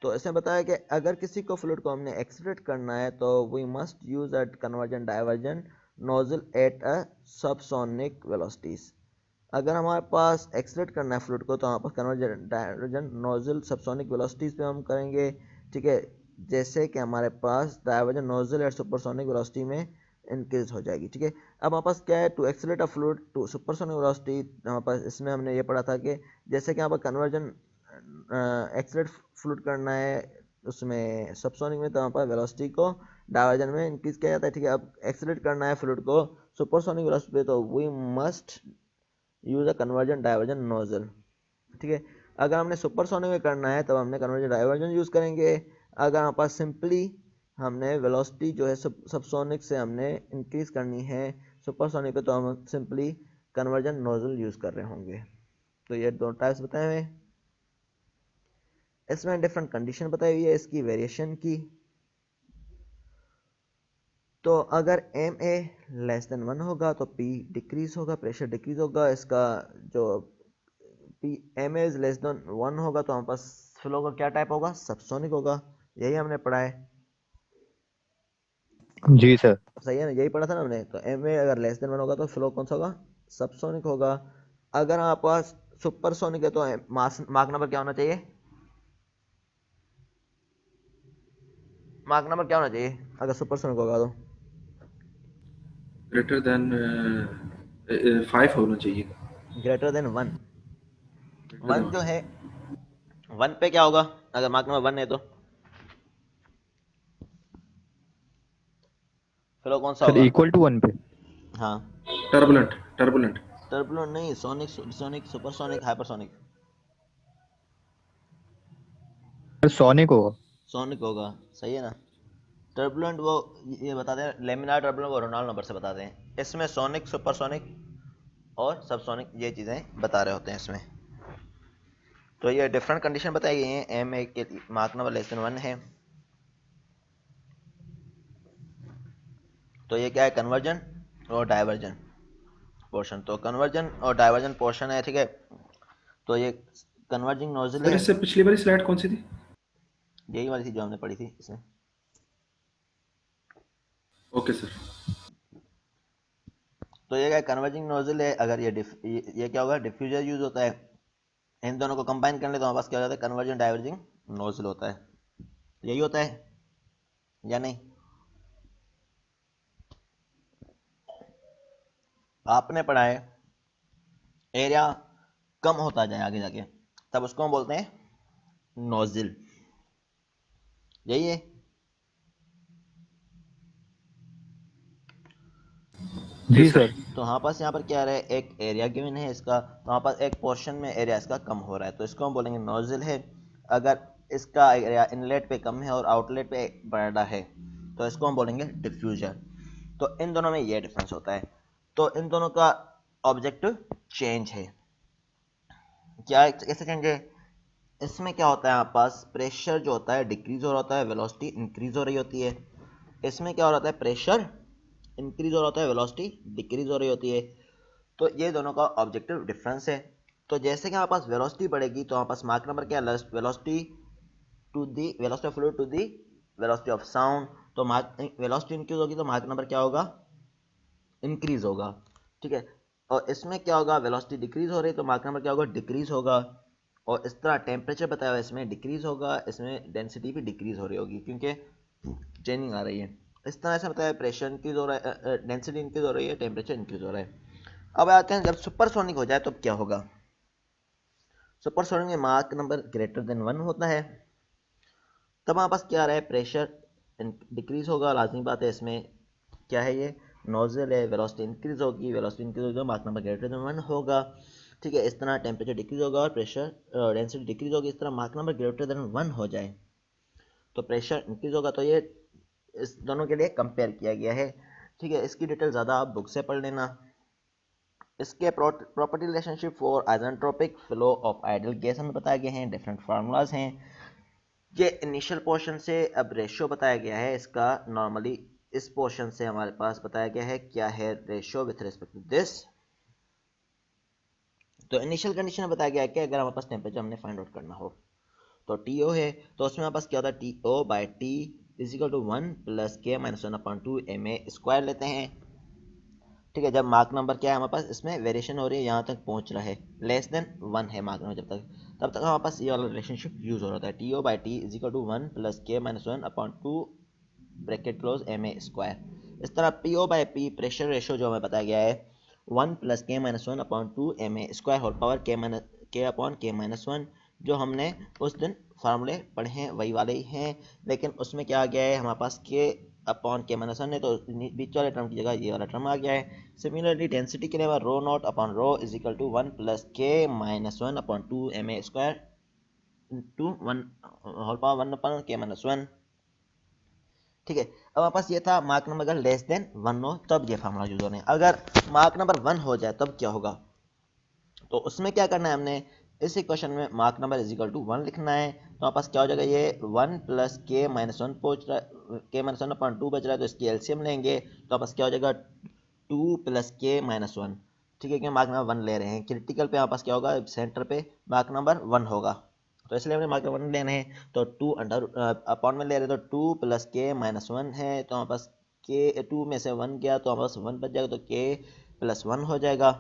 तो इसमें बताया कि अगर किसी को फ्लूइड को हमने एक्सलेट करना है तो we must use a conversion diversion nozzle at a subsonic velocities. अगर हमारे पास एक्सलेट करना है फ्लूइड को तो हमारे पास convergent diversion nozzle subsonic velocities पे हम करेंगे, ठीक है। जैसे कि हमारे पास divergent nozzle at supersonic velocity में इंक्रीज हो जाएगी, ठीक है। अब हमारे पास क्या है, to accelerate a fluid to supersonic velocity, हमारे पास इसमें हमने ये पढ़ा था कि जैसे कि यहाँ पर कन्वर्जन एक्सलेट फ्लूइड करना है उसमें सबसोनिक में, तो हमारे पास वेलोसिटी को डाइवर्जन में इंक्रीज किया जाता है, ठीक है। अब एक्सलेट करना है फ्लूइड को सुपरसोनिक वेलोसिटी पे तो we must use a conversion diversion nozzle, ठीक है। अगर हमने सुपरसोनिक में करना है तब हमने कन्वर्जन डाइवर्जन यूज करेंगे। अगर हमारे पास सिंपली हमने वेलोसिटी जो है सबसोनिक से हमने इंक्रीज करनी है सुपरसोनिक पे, तो हम सिंपली कन्वर्जन नोजल यूज कर रहे होंगे। तो ये दो टाइप्स बताए हुए, इसमें डिफरेंट कंडीशन बताई हुई है इसकी वेरिएशन की। तो अगर एम ए लेस देन 1 होगा तो पी डिक्रीज होगा, प्रेशर डिक्रीज होगा, इसका जो P M A is less than 1 होगा तो हमारे पास फ्लो का क्या टाइप होगा, सबसोनिक होगा। यही हमने पढ़ा है, जी सर। सही है ना, यही पढ़ा था ना हमने। तो एम ए अगर लेस देन 1 होगा तो फ्लो कौन सा होगा, सबसोनिक होगा। अगर हमारे पास सुपरसोनिक है तो मार्क नंबर क्या होना चाहिए, मार्क नंबर क्या होना चाहिए अगर सुपरसोनिक होगा तो, ग्रेटर देन 5 होना चाहिए। Greater than 1। Greater 1 than जो है 1 पे क्या होगा अगर मार्क नंबर 1 है तो, फ्लो कौन सा सर होगा? इक्वल टू 1 पे। हाँ, टर्बुलेंट टर्बुलेंट। टर्बुलेंट नहीं, sonic, sonic, supersonic, hypersonic. Sir sonic होगा। सोनिक होगा, सही है ना। टर्बुलेंट वो, ये बताते हैं लेमिनार टर्बुलेंट वो रोनाल्ड नंबर से बताते हैं। इसमें सोनिक, सुपरसोनिक और सबसोनिक ये चीज़ें बता रहे होते हैं इसमें। तो ये डिफरेंट कंडीशन बताई गई हैं। एम ए के मार्क नंबर लेस देन 1 है। तो ये क्या है, कन्वर्जन और डाइवर्जन पोर्शन। तो कन्वर्जन और डाइवर्जन पोर्शन है, ठीक है। तो ये कन्वर्जिंग नोजल सर है। इससे पिछली वाली स्लाइड कौन सी थी? यही वाली थी जो हमने पढ़ी थी इसमें। Okay sir. तो ये क्या कन्वर्जिंग नोजल है। अगर ये क्या होगा, डिफ्यूजर यूज होता है। इन दोनों को कंबाइन करने तो हमारे पास क्या हो जाता है, कन्वर्जन डाइवर्जिंग नोजल होता है। यही होता है या नहीं? आपने पढ़ा है एरिया कम होता जाए आगे जाके, तब उसको हम बोलते हैं नोजल। यही है। जी जी सर। सर। तो हमारे पास यहाँ पर क्या रहा है, एक एरिया गिवन है इसका, तो हमारे पास एक पोर्शन में एरिया इसका कम हो रहा है, तो इसको हम बोलेंगे नोजल है। अगर इसका एरिया इनलेट पे कम है और आउटलेट पे बड़ा है तो इसको हम बोलेंगे डिफ्यूजर। तो इन दोनों में ये डिफरेंस होता है। तो इन दोनों का ऑब्जेक्टिव चेंज है। क्या कैसे चेंज है? इसमें क्या होता है, आपके पास प्रेशर जो होता है डिक्रीज हो रहा होता है, वेलोसिटी इंक्रीज हो रही होती है। इसमें क्या हो रहा होता है, प्रेशर इंक्रीज हो रहा होता है, वेलोसिटी डिक्रीज हो रही होती है। तो ये दोनों का ऑब्जेक्टिव डिफरेंस है। तो जैसे कि हमारे पास वेलोसिटी बढ़ेगी तो हमारे पास मार्क नंबर क्या है, velocity to the velocity of fluid to the velocity of sound. तो मार्क वेलोसिटी इंक्रीज होगी तो मार्क नंबर क्या होगा, इंक्रीज होगा, ठीक है। और इसमें क्या होगा, वेलोसिटी डिक्रीज हो रही है तो मार्क नंबर क्या होगा, डिक्रीज होगा। और इस तरह टेम्परेचर बताया हुआ है, इसमें डिक्रीज होगा, इसमें डेंसिटी भी डिक्रीज हो रही होगी क्योंकि चेंजिंग आ रही है। इस तरह से बताया प्रेशर इंक्रीज हो रहा है, डेंसिटी इंक्रीज हो रही है, टेम्परेचर इंक्रीज हो रहा है। अब आते हैं जब सुपरसोनिक हो जाए तो क्या होगा। सुपरसोनिक में मार्क नंबर ग्रेटर देन 1 होता है। तब हमारे पास क्या आ रहा है, प्रेशर डिक्रीज होगा, लाजमी बात है। इसमें क्या है, ये नोजल है, वेलोसिटी इंक्रीज होगी, वेलोसिटी इंक्रीज होगी, मार्क नंबर ग्रेटर देन 1 होगा, ठीक है। इस तरह टेम्परेचर डिक्रीज होगा और प्रेशर डेंसिटी डिक्रीज होगी। इस तरह मार्क नंबर ग्रेटर देन 1 हो जाए तो प्रेशर इंक्रीज होगा। तो ये इस दोनों के लिए कंपेयर किया गया है, ठीक है। इसकी डिटेल ज़्यादा आप बुक से पढ़ लेना। इसके property relationship for isentropic flow of ideal gas हमें बताए गए हैं, डिफरेंट फार्मूलाज हैं। ये इनिशियल पोर्शन से अब रेशियो बताया गया है इसका। नॉर्मली इस पोर्शन से हमारे पास बताया गया है क्या है ratio with respect to this. तो इनिशियल कंडीशन में बताया गया है कि अगर हमारे पास टेम्परेचर हमने फाइंड आउट करना हो तो टी ओ है, तो उसमें हमारे पास क्या होता है, T O by T is equal to 1 plus k minus 1/2 M A square लेते हैं, ठीक है। जब मार्क नंबर क्या है हमारे पास, इसमें वेरिएशन हो रही है, यहाँ तक पहुँच रहा है, लेस देन 1 है मार्क नंबर जब तक, तब तक हमारे पास ये वाला रिलेशनशिप यूज हो रहा है, T O by T is equal to 1 plus k minus 1/2 bracket close M A square. इस तरह P O by P pressure ratio जो हमें बताया गया है 1 plus k minus 1/2 M A square whole power k upon k minus 1, जो हमने उस दिन फार्मूले पढ़े हैं वही वाले ही हैं, लेकिन उसमें क्या आ गया है हमारे पास के अपॉन के माइनस 1 है तो बीच वाले टर्म की जगह ये वाला टर्म आ गया है। सिमिलरली डेंसिटी के लिए rho naught upon rho is equal to 1 plus k minus 1/2 M A square to 1 whole power 1 upon k minus 1, ठीक है। अब हमारे पास ये था मार्क नंबर अगर लेस देन 1 हो तब ये फार्मूला यूज होने। अगर मार्क नंबर 1 हो जाए तब क्या होगा, तो उसमें क्या करना है हमने, इस इक्वेशन में मार्क नंबर इज इक्वल टू 1 लिखना है। तो हमारे पास क्या हो जाएगा, ये 1 प्लस के माइनस 1 पहुंच रहा है, के माइनस 1/2 बच रहा है तो इसकी एलसीएम लेंगे तो हमारे पास क्या हो जाएगा 2 प्लस के माइनस 1, ठीक है। क्योंकि मार्क नंबर 1 ले रहे हैं, क्रिटिकल पे हमारे पास क्या होगा, सेंटर पे मार्क नंबर 1 होगा तो इसलिए हमने मार्क नंबर 1 लेना है। तो 2 अंडर अपॉन में ले रहे हैं तो 2 प्लस के माइनस 1 है, तो हमारे पास के 2 में से 1 गया तो हमारे पास 1 बच जाएगा तो के प्लस 1 हो जाएगा।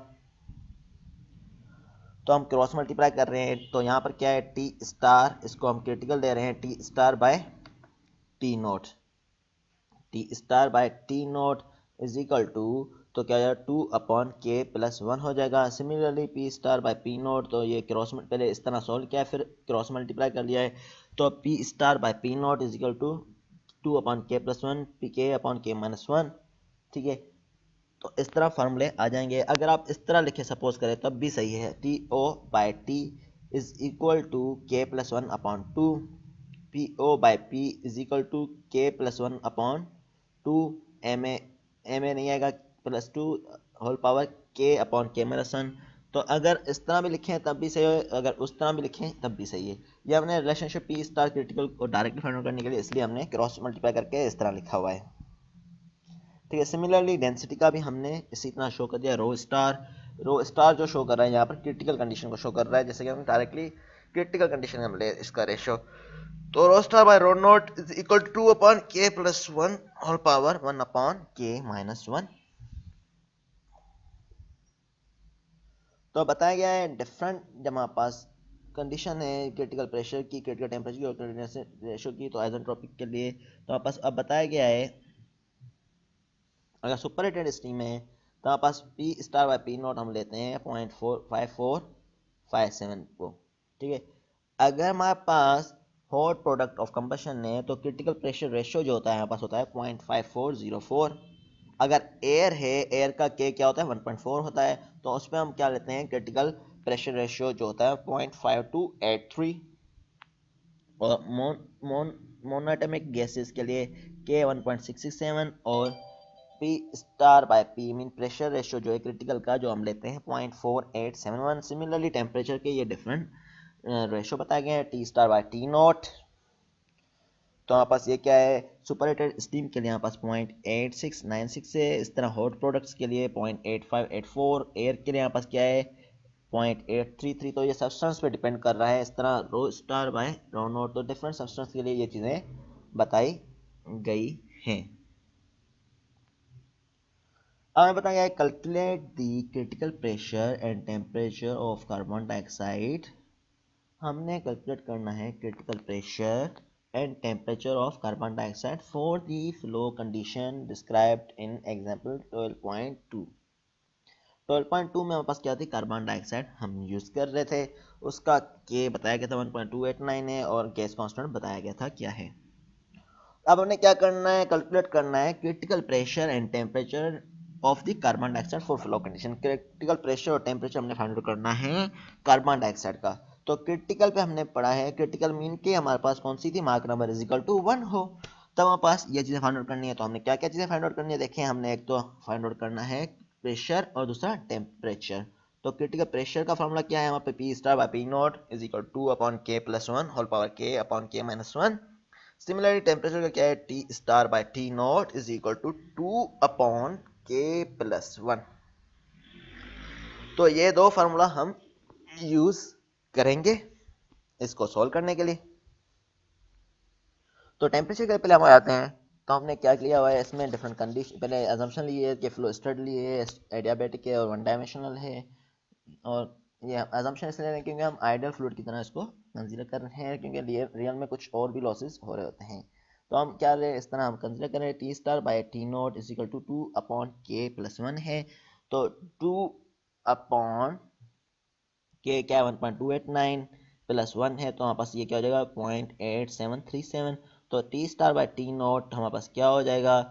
तो हम क्रॉस मल्टीप्लाई कर रहे हैं तो यहाँ पर क्या है टी स्टार, इसको हम क्रिटिकल दे रहे हैं T star by T naught, T star by T naught is equal to, तो क्या हो जाएगा 2 अपॉन के प्लस 1 हो जाएगा। Similarly P star by P note, तो ये क्रॉस पहले इस तरह सॉल्व किया है फिर क्रॉस मल्टीप्लाई कर लिया है, तो P star by P naught is equal to 2 upon k plus 1 P k upon k minus 1, ठीक है। तो इस तरह फार्मूले आ जाएंगे। अगर आप इस तरह लिखे सपोज करें तब भी सही है। T O by T is equal to k plus one upon two, P O by P is equal to k plus one upon two, M A नहीं आएगा, plus two whole power k upon k minus one. तो अगर इस तरह भी लिखें तब भी सही है, अगर उस तरह भी लिखें तब भी सही है। ये हमने रिलेशनशिप पी स्टार क्रिटिकल को डायरेक्टली फाइंड आउट करने के लिए इसलिए हमने क्रॉस मल्टीप्लाई करके इस तरह लिखा हुआ है। ठीक है। सिमिलरली डेंसिटी का भी हमने इसी तरह शो कर दिया। रो स्टार जो शो कर रहा है यहाँ पर क्रिटिकल कंडीशन को शो कर रहा है, जैसे कि हम डायरेक्टली क्रिटिकल कंडीशन में ले इसका रेशो। तो rho star by rho naught is equal to 2 upon k plus one whole power 1 upon k minus one. तो बताया गया है डिफरेंट जब हमारे पास कंडीशन है क्रिटिकल प्रेशर की, क्रिटिकल टेम्परेचर की और क्रिटिकल रेशो की, तो आइसेंट्रोपिक के लिए तो हमारे पास अब बताया गया है अगर सुपरहीटेड स्टीम है तो हमारे पास P star by P naught हम लेते हैं 0.5457 को। ठीक है। अगर हमारे पास हॉट प्रोडक्ट ऑफ कंबशन है तो क्रिटिकल प्रेशर रेशियो जो होता है हमारे पास होता है 0.5404। अगर एयर है, एयर का के क्या होता है 1.4 होता है, तो उस पर हम क्या लेते हैं क्रिटिकल प्रेशर रेशियो जो होता है 0.5283। और मोनोएटॉमिक गैसेस के लिए के 1.667 और P star by P mean pressure ratio जो है क्रिटिकल का जो हम लेते हैं 0.4871। सिमिलरली टेम्परेचर के ये डिफरेंट रेशियो बताए गए हैं। T star by T not तो हमारे पास ये क्या है सुपरहीटेड स्टीम के लिए हमारे पास 0.8696 है। इस तरह हॉट प्रोडक्ट्स के लिए 0.8584, एयर के लिए हमारे पास क्या है 0.833। तो ये सब्सटेंस पे डिपेंड कर रहा है। इस तरह रो स्टार बाय रो नोट तो डिफरेंट सब्सटेंस के लिए ये चीज़ें बताई गई हैं। अब हमें बताया गया है calculate the critical pressure and temperature of carbon dioxide. हमने कैलकुलेट करना है critical pressure and temperature of carbon dioxide for the flow condition described in example 12.2। 12.2 में हमारे पास क्या थी कार्बन डाइऑक्साइड हम यूज़ कर रहे थे, उसका के बताया गया था 1.289 है और गैस कांस्टेंट बताया गया था क्या है। अब हमें क्या करना है कैलकुलेट करना है critical pressure and temperature of the carbon dioxide for flow condition. Critical pressure और टेम्परेचर हमने फाइंड आउट करना है कार्बन डाइऑक्साइड का। तो क्रिटिकल पे हमने पढ़ा है क्रिटिकल मीन के हमारे पास कौन सी थी मार्क नंबर इज इक्वल टू 1 हो, तब हमारे पास ये चीज़ें फाइंड आउट करनी है। तो हमने क्या क्या चीज़ें फाइंड आउट करनी है देखें। हमने एक तो फाइंड आउट करना है प्रेशर और दूसरा टेम्परेचर। तो क्रिटिकल प्रेशर का फॉर्मूला क्या है वहाँ पे P star by P naught is equal to upon k plus one whole power k upon k minus one. Similarly temperature का क्या है T star by T naught is equal to 2 upon k plus one. तो ये दो formula हम use करेंगे इसको solve करने के लिए। तो टेम्परेचर के पहले हम आते हैं तो हमने क्या किया हुआ है इसमें डिफरेंट कंडीशन पहले अजम्पशन ली है कि फ्लो स्टडी ली है, एडियाबेटिक है और वन डायमेंशनल है। और ये अजम्पशन इसलिए है क्योंकि हम आइडियल फ्लूइड की तरह इसको कंसीडर कर रहे हैं क्योंकि रियल में कुछ और भी लॉसेस हो रहे होते हैं। तो हम क्या ले इस तरह हम कंसीडर करें T star by T naught is equal to 2 upon k plus one है। तो 2 अपॉन के क्या 1.289 प्लस वन है तो हमारे पास ये क्या हो जाएगा 0.8737। तो T star by T not हमारे पास क्या हो जाएगा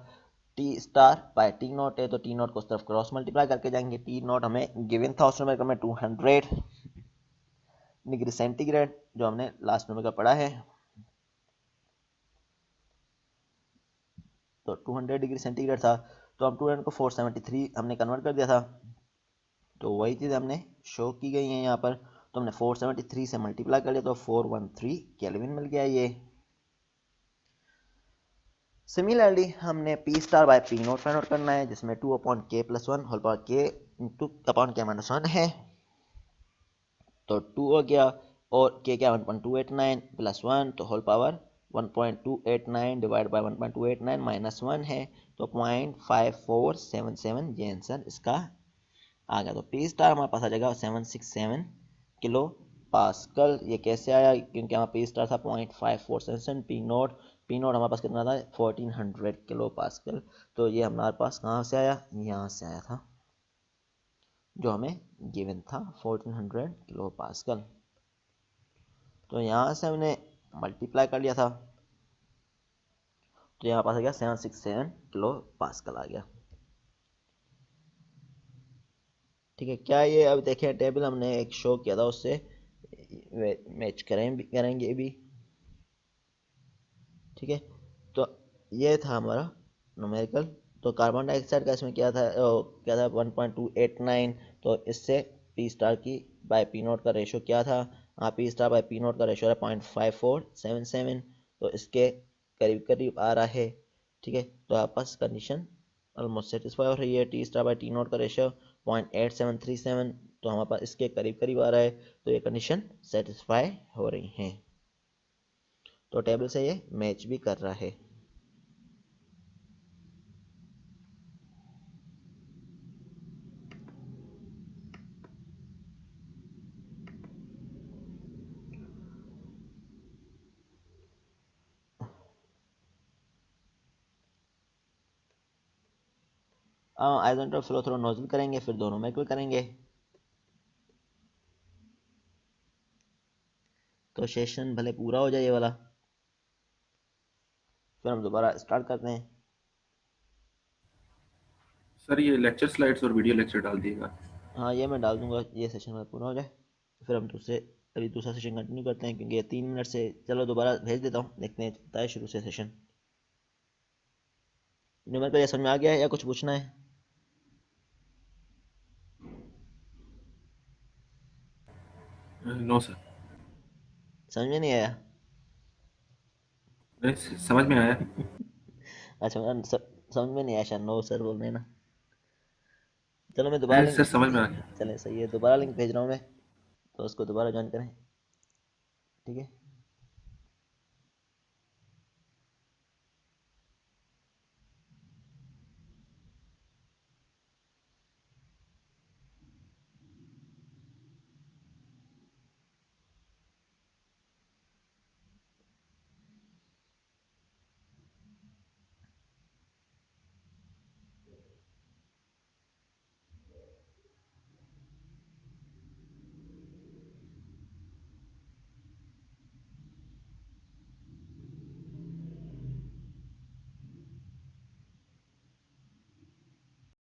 T star by T not है तो टी नॉट को उस तरफ क्रॉस मल्टीप्लाई करके जाएंगे। टी नॉट हमें गिवन था उस नंबर में 200 डिग्री सेंटीग्रेड जो हमने लास्ट नंबर का पढ़ा है। तो 200 डिग्री सेंटीग्रेड था तो हम 200 को 473 हमने कन्वर्ट कर दिया था। तो वही चीज़ हमने शो की गई है यहाँ पर। तो हमने 473 से मल्टीप्लाई कर लिया तो 413 केल्विन मिल गया ये। सिमिलरली हमने P star by P naught find out करना है जिसमें 2 upon k plus one whole power k into upon k minus one है। तो 2 हो गया और के क्या 1.289 प्लस वन तो whole power 1.289 divide by 1.289 minus one है तो 0.5477 ये आंसर इसका आ गया। तो पी स्टार हमारे पास आ जाएगा 767 किलो पास्कल। ये कैसे आया क्योंकि हमारा पी स्टार था 0.5477, पी नोट हमारे पास कितना था 1400 किलो पास्कल। तो ये हमारे पास कहाँ से आया यहाँ से आया था जो हमें गिवन था 1400 किलो पास्कल। तो यहाँ से हमने मल्टीप्लाई कर लिया था तो यहाँ पास आ गया 767 किलो पास्कल आ गया। ठीक है, क्या ये अब देखें टेबल हमने एक शो किया था उससे मैच करेंगे भी। ठीक है, तो ये था हमारा न्यूमेरिकल। तो कार्बन डाइऑक्साइड का इसमें क्या था, क्या था 1.289। तो इससे पी स्टार की बाय पी नोट का रेशो क्या था, P star by P note का रेशो है 0.5477। तो इसके करीब करीब आ रहा है। ठीक है, तो आपस कंडीशन ऑलमोस्ट सेटिस्फाई हो रही है। T star by T note का रेशो 0.8737, तो हमारे पास इसके करीब करीब आ रहा है। तो ये कंडीशन सेटिस्फाई हो रही हैं। तो टेबल से ये मैच भी कर रहा है। आइजेंट्रोप फ्लो थ्रू नोजल करेंगे, फिर दोनों में करेंगे। तो सेशन भले पूरा हो जाए ये वाला, फिर हम दोबारा स्टार्ट करते हैं। सर ये लेक्चर स्लाइड्स और वीडियो लेक्चर डाल दिएगा। हाँ, ये मैं डाल दूंगा, ये सेशन वाला पूरा हो जाए फिर हम अभी दूसरा सेशन कंटिन्यू करते हैं, क्योंकि ये 3 मिनट से। चलो दोबारा भेज देता हूँ, देखते हैं चलता है शुरू से सेशन। न्यूमेरिकल को ये समझ में आ गया है या कुछ पूछना है? No sir. समझ में नहीं आया? नहीं, समझ में आया। अच्छा, समझ में नहीं आया शायद, नो सर बोल रहे हैं ना। चलो मैं दोबारा नहीं लिंक, सर, समझ में आ गया। चले सही है, दोबारा लिंक भेज रहा हूँ मैं, तो उसको दोबारा ज्वाइन करें। ठीक है।